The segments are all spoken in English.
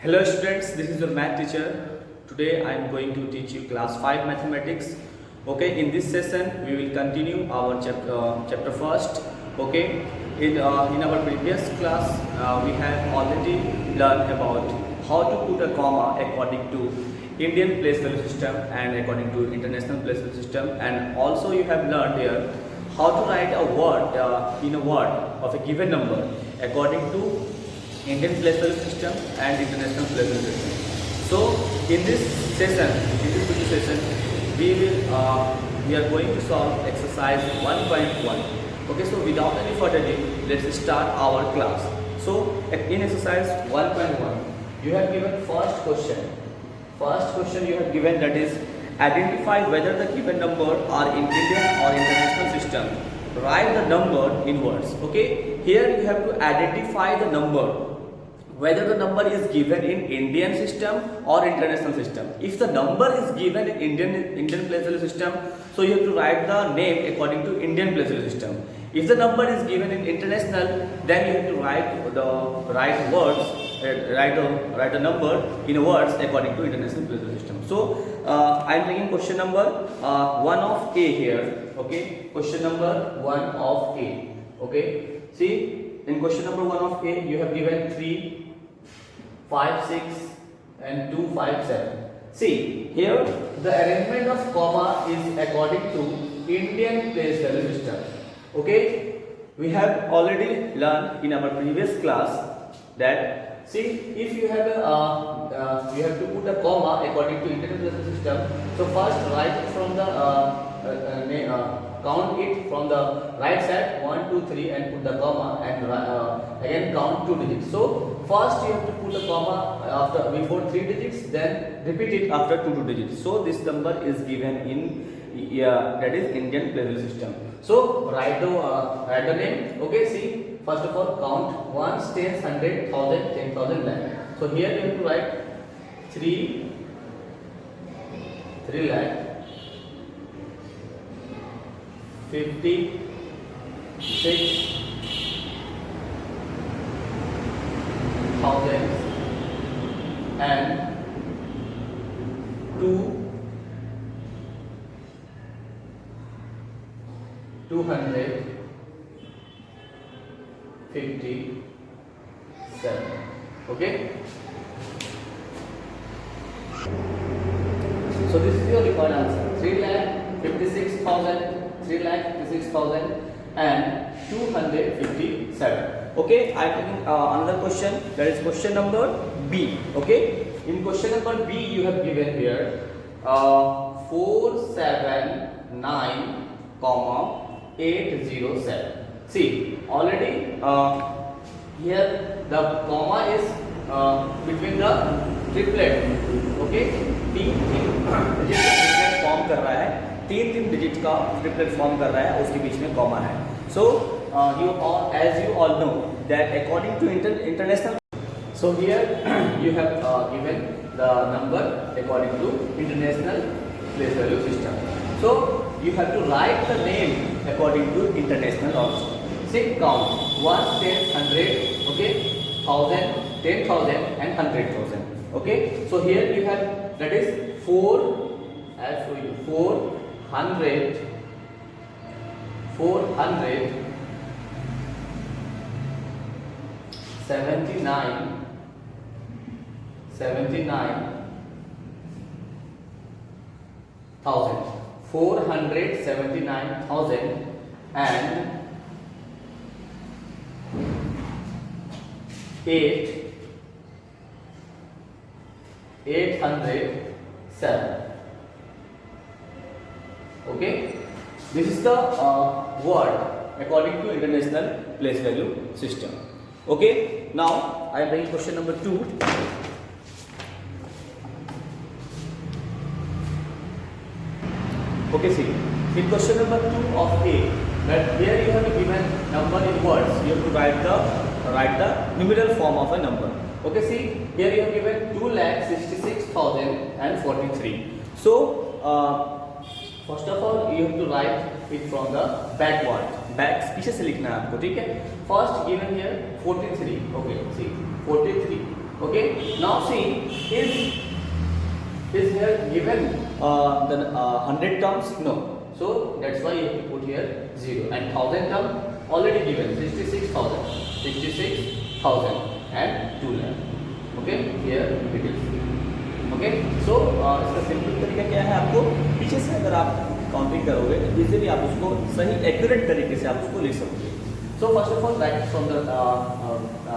Hello students, this is your math teacher. Today I am going to teach you class 5 mathematics. Okay, in this session we will continue our chapter first. Okay, in our previous class we have already learned about how to put a comma according to Indian place value system and according to international place value system, and also you have learned here how to write a word in a word of a given number according to Indian place value system and international place value system. So in this video session, we are going to solve exercise 1.1. Okay, so without any further ado, let's start our class. So in exercise 1.1, you have given first question. First question you have given, that is, identify whether the given number are in Indian or international system. Write the number in words. Okay, here you have to identify the number, whether the number is given in Indian system or international system. If the number is given in Indian place value system, so you have to write the name according to Indian place value system. If the number is given in international, then you have to write the right words, write the number in words according to international place value system. So I am taking question number 1 of A here. Okay, question number 1 of A. Okay, see, in question number 1 of A, you have given 3, 5, 6 and 2, 5, 7. See, here the arrangement of comma is according to Indian place value system. Okay, we have already learned in our previous class that, see, if you have you have to put a comma according to Indian place value system. So first write from the count it from the right side 1, 2, 3 and put the comma, and again count 2 digits. So first you have to put a comma before 3 digits, then repeat it after 2 digits. So this number is given in that is Indian place value system. So write the name. Okay, see, first of all count ones, tens, 100, 1000, 10,000, lakh. So here you have to write 3 lakh, 50, 6, thousands and 257. Okay, so this is your required answer: 3,56,000, 3,56,000 and 257. Okay, I am taking another question, that is question number B. Okay, in question number B you have given here 479, 807. See, already here the comma is between the triplet. Okay, 3 digit का triplet form कर रहा है, 3 digit का triplet form कर रहा है, उसके बीच में कॉमा है. So as you all know that according to international, so here you have given the number according to international place value system. So you have to write the name according to international also. Say count 1, 10, 100, okay, 1000, 10,000 and 100,000. Okay, so here you have, that is 400, 79,000 and 807. Okay, this is the word according to international place value system. Okay, now I am bringing question number 2. Okay, see, in question number 2 of A, that here you have given number in words, you have to write the numeral form of a number. Okay, see, here you have given 2,66,043. So first of all you have to write it from the backward. Back पीछे से लिखना है आपको, ठीक है। First given here 43, okay see 43 Okay, now see, is here given the 100 terms? No. So that's why you have to put here 0. And 1000 term already given 66,000 and 2 lakh. Okay, here it is. Okay, so इसका simple तरीका क्या है, आपको पीछे से अगर आप counting करोगे तो इजीली आप उसको सही एक्यूरेट तरीके से आप उसको लिख सकोगे. So first of all, write from the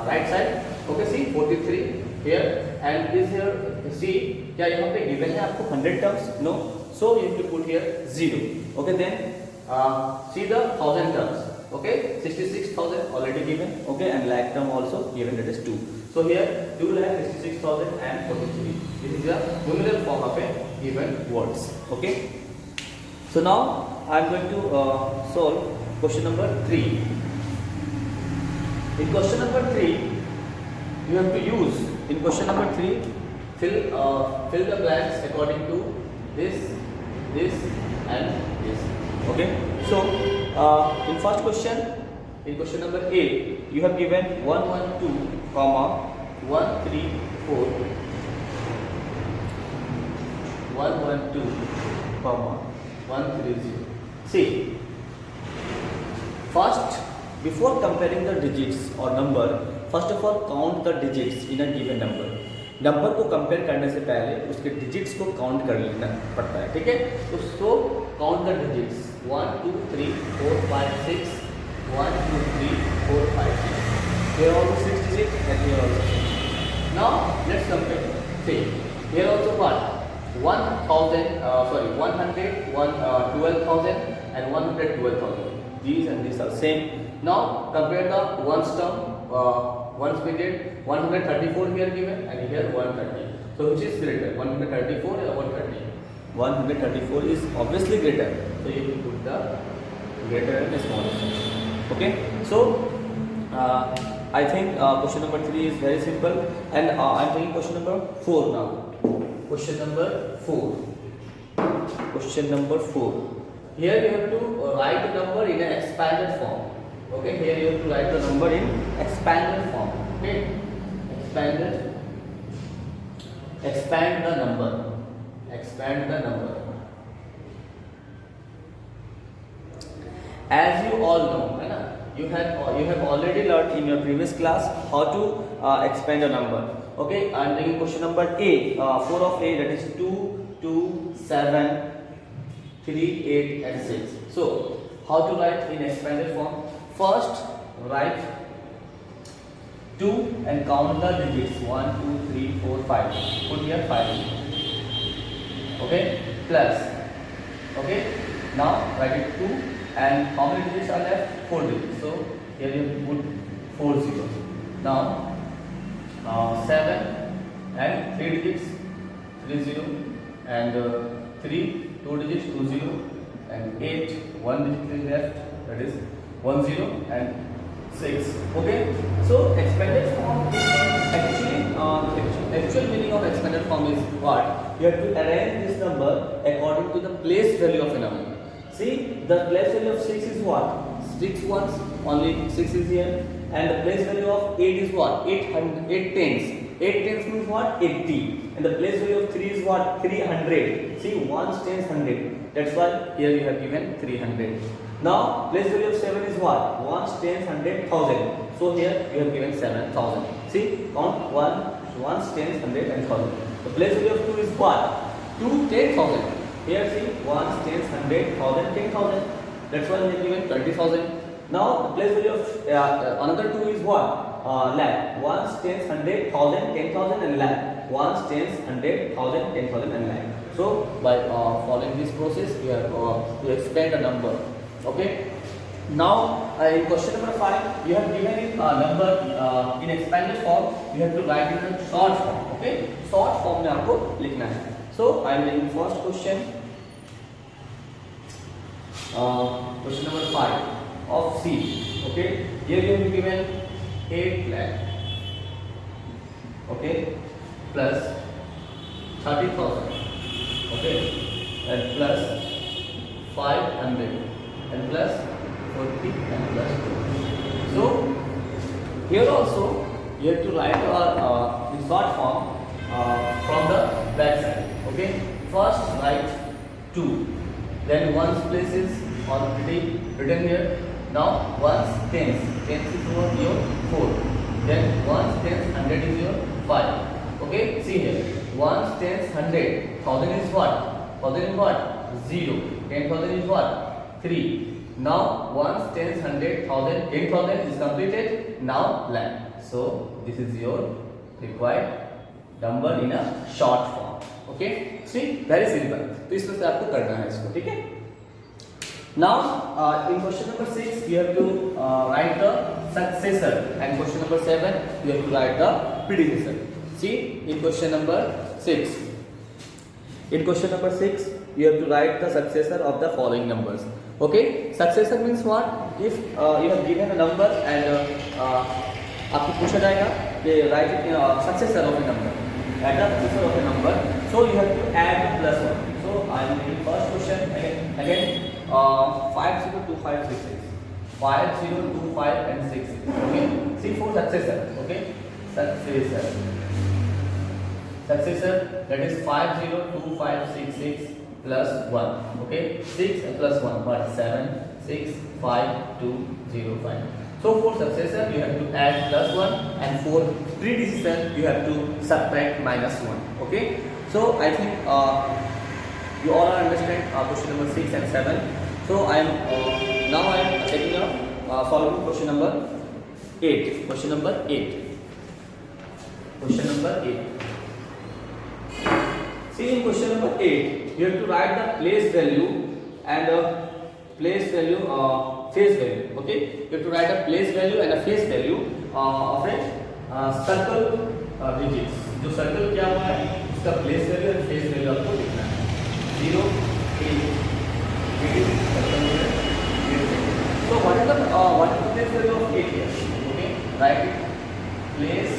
right side. Okay, see 43 here and is here. See, क्या यहाँ पे given है आपको 100 terms? No. So you have to put here 0. Okay, then see the 1000 terms. Okay, 66,000 already given. Okay, and lakh term also given, that is 2. So here 2,66,043. This is the numeral form of a given words. Okay. So now I am going to solve question number 3. In question number 3, you have to use, in question number 3, fill the blanks according to this and this. Okay. So in first question, in question number A, you have given 112, comma 134, 112, comma 130. See, first, before comparing the digits or number, first of all count the digits in a given number. Number को compare करने से पहले उसके digits को count कर लेना पड़ता है. ठीक है, तो so count the digits 1 2 3 4 5 6 1 2 3 4 5 6. Here also 6 digits and here also 6. Now let's compare. See, here also what? 112,000 and 112,000. These and these are same. Now compare the ones term. Ones period 134 here given and here 130. So which is greater, 134 or 130? 134 is obviously greater. So you will put the greater and the smallest. Okay. So I think question number 3 is very simple, and I am taking question number 4 now. Question number 4. Question number 4. Here you have to write the number in an expanded form. Okay, here you have to write the number in expanded form. Okay, expand the number. As you all know, you have already learned in your previous class how to expand a number. Okay, I am taking question number A, 4 of A, that is 2, 2, 7, 3, 8 and 6. So how to write in expanded form? First, write 2 and count the digits 1, 2, 3, 4, 5. Put here 5. Okay, plus. Okay, now write it 2 and how many digits are left? 4 digits. So here you put 4 zeros. Now 7 and 3 digits 3 0 and 3 2 digits 2 0 and 8 1 digit is left, that is 1 0 and 6. Okay, so expanded form is actually actual meaning of expanded form is what? You have to arrange this number according to the place value of a number. See, the place value of 6 is what? 6 ones, only 6 is here, and the place value of 8 is what? 8 tens. 8 tens means what? 80. And the place value of 3 is what? 300. See, 1 tens 100. That's why here you have given 300. Now place value of 7 is what? 1 tens 100,000. So here you have given 7,000. See, count 1 tens 100 and 1000. The place value of 2 is what? 2 10,000. Here see, 1 tens 100,000 10,000. That's why they have given 20,000. Now the place value of another 2 is what? Lakh. 1 tens 100,000 10,000 and lakh. 1 tens 100,000 10,000 and lakh. So by following this process, you have to expand a number. Okay. Now in question number 5, you have given it a number in expanded form. You have to write it in short form. Okay, short form में आपको लिखना है. So I am in first question. Question number 5 of C. Okay, here you have given 8 lakh. Okay, plus 30,000. Okay, and plus 500 and plus 40 and plus 2. So here also you have to write the short form from the back side. Okay, first write 2, then ones place is already written here. Now ones tens is your 4, then ones tens 100 is your 5. Okay, see here, ones tens 100, 1000 is what? 1000 is what? 0. 10,000 is what? 3. Now ones tens 100, 1000, 10,000 is completed. Now land. So this is your required number in a short form. Okay, see, very simple. तो इसमें से आपको करना है इसको, ठीक है? Now in question number 6 you have to write the successor, and question number 7 you have to write the predecessor. See, in question number 6 you have to write the successor of the following numbers. Okay, successor means what? If you have given a number and आपको पूछा जाएगा कि write successor of a number, add the successor of a number, so you have to add plus 1. So I am taking first question again 502566, 5025 and 6. Okay, see, for successor. Okay, successor that is 502566 plus 1. Okay, 6 plus 1 but 7, 6, 5, 2, 0, 5. So for successor you have to add plus 1, and for predecessor you have to subtract minus 1. Okay, so I think you all understand question number 6 and 7. So I am taking up solving question number 8. Question number 8. See, in question number 8 you have to write the place value and face value. Okay, you have to write a place value and a face value of a circle digits. जो circle क्या हुआ है उसका place value और face value आपको लिखना है. 0, 8. So what is the place value of 8 here? Okay, write it. Place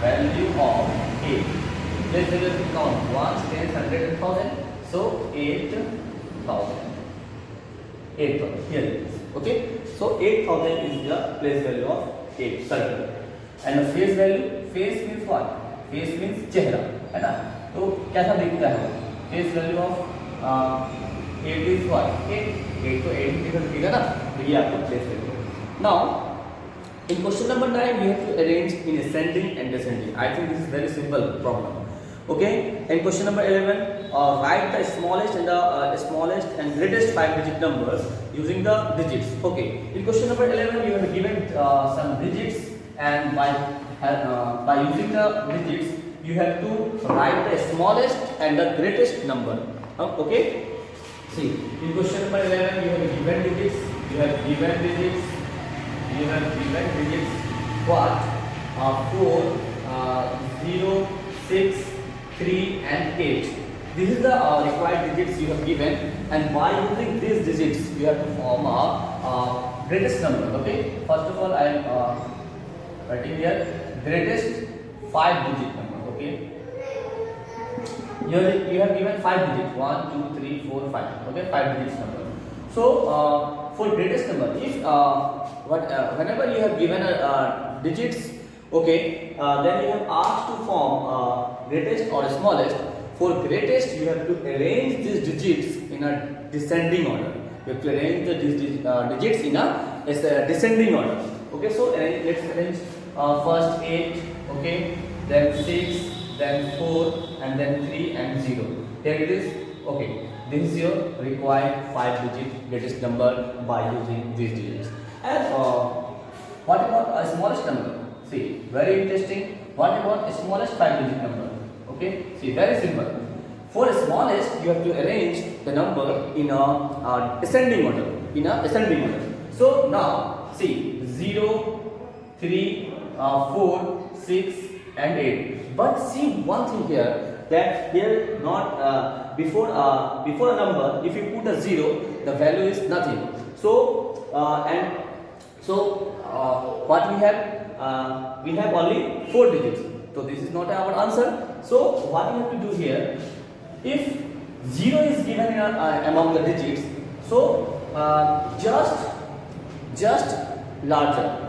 value of 8. Place value is count 1, 10, 100 and 1000. So 8,000. 8,000 here it is. Okay, so 8,000 is the place value of 8 circle. And the face value, face means what? Face means चेहरा, है ना? तो कैसा दिखता है? Face value of 8 is what? 8 तो 8 दिखेगा ना? तो ये आपका place value. Now in question number 9 we have to arrange in ascending and descending. I think this is very simple problem. Okay, in question number 11 write the smallest and greatest 5-digit numbers using the digits. Okay, in question number 11 you have given some digits, and by using the digits you have to write the smallest and the greatest number. Okay, see, in question number 11 you have given digits, what? 4, 0, 6, 3 and 8. This is the required digits you have given, and by using these digits you have to form a greatest number. Okay, first of all I am writing here greatest 5-digit number. Okay, you have given 5 digits, 1, 2, 3, 4, 5. Okay, 5 digits number. So for greatest number, if whenever you have given digits, okay, then you have asked to form greatest or smallest. For greatest you have to arrange these digits in a descending order. You have to arrange the digits in a descending order. Okay, so let's arrange first 8, okay, then 6, then 4 and then 3 and 0. Here it is. Okay, this is your required 5-digit greatest number by using these digits. And what about a smallest number? See, very interesting. What about a smallest 5-digit number? Okay, see, very simple. For smallest you have to arrange the number in a ascending order. So now see, 0, 3, 4, 6 and 8. But see one thing here, that here not before a number, if you put a 0, the value is nothing. So what we have only 4 digits. So this is not our answer. So what we have to do here, if 0 is given in among the digits, so just larger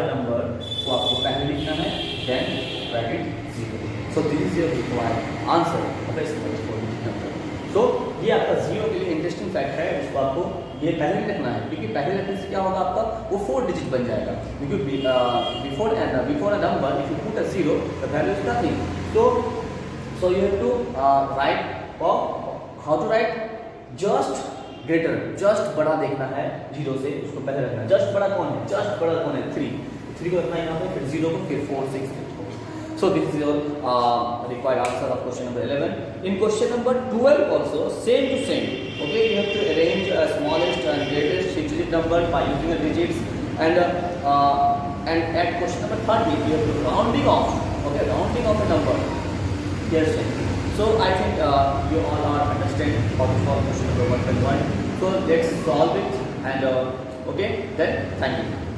number वो आपको पहले लिखना है, then bracket 0. So this is your required answer of a small 4-digit number. So ये आपका 0 के लिए interesting fact है, उसको आपको ये पहले लिखना है, क्योंकि पहले लिखने से क्या होगा आपका वो 4 डिजिट बन जाएगा, क्योंकि before a number if you put a 0 the value is nothing. So you have to write, or how to write, just greater, just बड़ा देखना है 0 से, उसको पहले रखना है. जस्ट बड़ा कौन है, जस्ट बड़ा कौन है 3 को रखना है यहाँ पे, फिर 0 को, फिर 4 6 8. So this is your required answer of question number 11. In question number 12 also same to same. Okay, you have to arrange smallest and greatest 6-digit number by using the digits, and at question number 13 you have to rounding off. Okay, rounding off a number. Yes. So I think you all are understand how to solve question number 1.1. So let's solve it, and okay, then thank you.